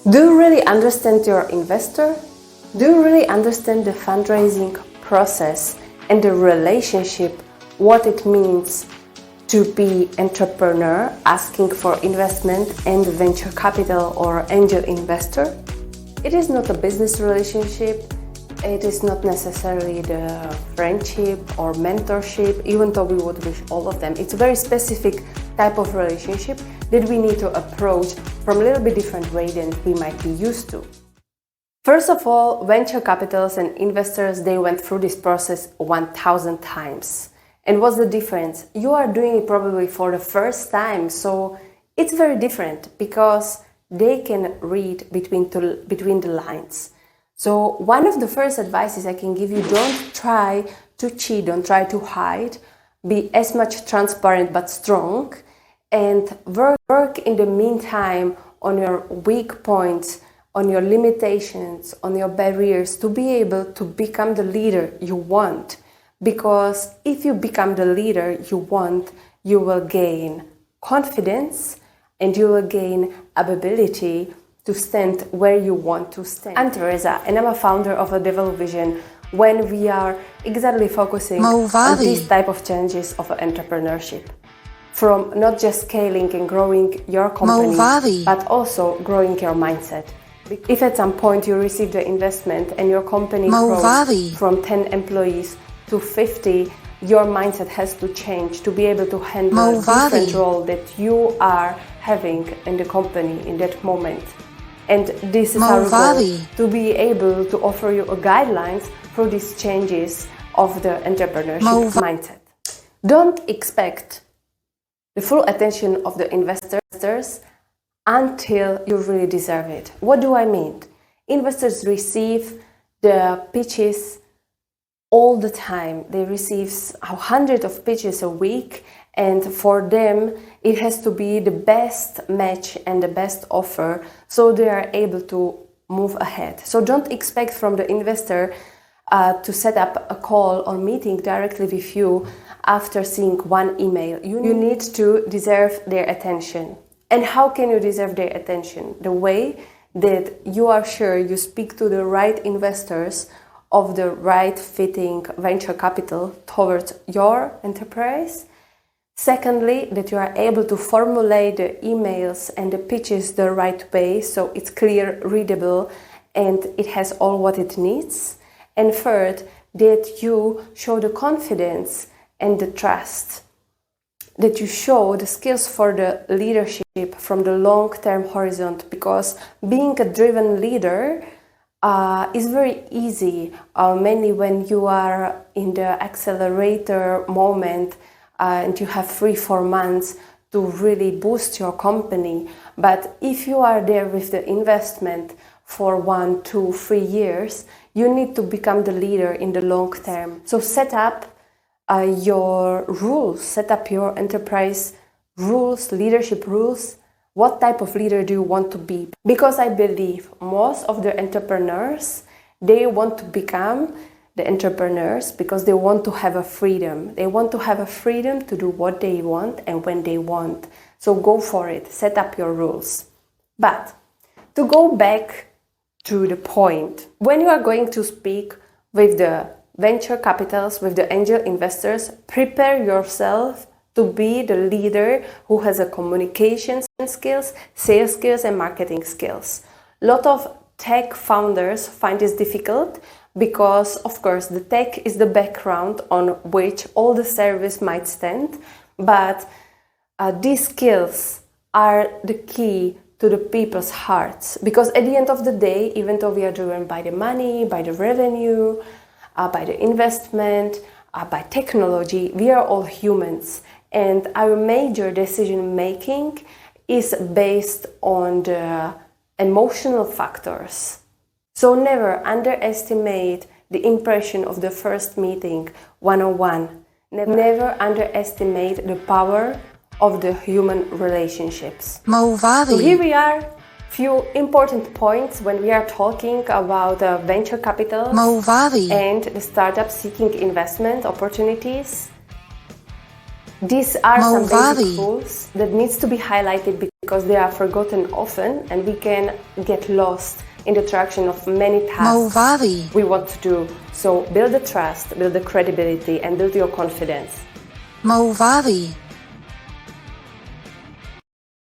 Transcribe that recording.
Do you really understand your investor? Do you really understand the fundraising process and the relationship, what it means to be entrepreneur asking for investment and venture capital or angel investor? It is not a business relationship. It is not necessarily the friendship or mentorship, even though we would wish all of them. It's a very specific type of relationship that we need to approach from a little bit different way than we might be used to. First of all, venture capitals and investors, they went through this process 1,000 times. And what's the difference? You are doing it probably for the first time, so it's very different because they can read between the lines. So one of the first advices I can give you, don't try to cheat, don't try to hide, be as much transparent but strong, and work in the meantime on your weak points, on your limitations, on your barriers to be able to become the leader you want. Because if you become the leader you want, you will gain confidence and you will gain ability to stand where you want to stand. I'm Teresa and I'm a founder of a Devolu Vision, when we are exactly focusing on these type of challenges of entrepreneurship. From not just scaling and growing your company, but also growing your mindset. If at some point you receive the investment and your company grows from 10 employees to 50, your mindset has to change to be able to handle different role that you are having in the company in that moment. And this is our goal, to be able to offer you a guidelines for these changes of the entrepreneurship mindset. Don't expect the full attention of the investors until you really deserve it. What do I mean? Investors receive the pitches all the time. They receive hundreds of pitches a week, and for them it has to be the best match and the best offer so they are able to move ahead. So don't expect from the investor to set up a call or meeting directly with you after seeing one email. You need to deserve their attention. And how can you deserve their attention? The way that you are sure you speak to the right investors of the right fitting venture capital towards your enterprise. Secondly, that you are able to formulate the emails and the pitches the right way, so it's clear, readable, and it has all what it needs. And third, that you show the confidence and the trust, that you show the skills for the leadership from the long-term horizon, because being a driven leader is very easy, mainly when you are in the accelerator moment and you have 3-4 months to really boost your company. But if you are there with the investment for 1, 2, 3 years, you need to become the leader in the long term. So set up your rules, set up your enterprise rules, leadership rules. What type of leader do you want to be? Because I believe most of the entrepreneurs, they want to become the entrepreneurs because they want to have a freedom. They want to have a freedom to do what they want and when they want. So go for it, set up your rules. But to go back to the point, when you are going to speak with the venture capitals, with the angel investors, prepare yourself to be the leader who has a communication skills, sales skills, and marketing skills. A lot of tech founders find this difficult because, of course, the tech is the background on which all the service might stand, but these skills are the key to the people's hearts. Because at the end of the day, even though we are driven by the money, by the revenue, by the investment, by technology, we are all humans. And our major decision making is based on the emotional factors. So never underestimate the impression of the first meeting, one-on-one. Never underestimate the power of the human relationships. So here we are, few important points when we are talking about venture capital and the startup seeking investment opportunities. These are some Mauvavi. basic rules that needs to be highlighted because they are forgotten often and we can get lost in the traction of many tasks Mauvavi. we want to do. So build the trust, build the credibility and build your confidence. Mauvavi.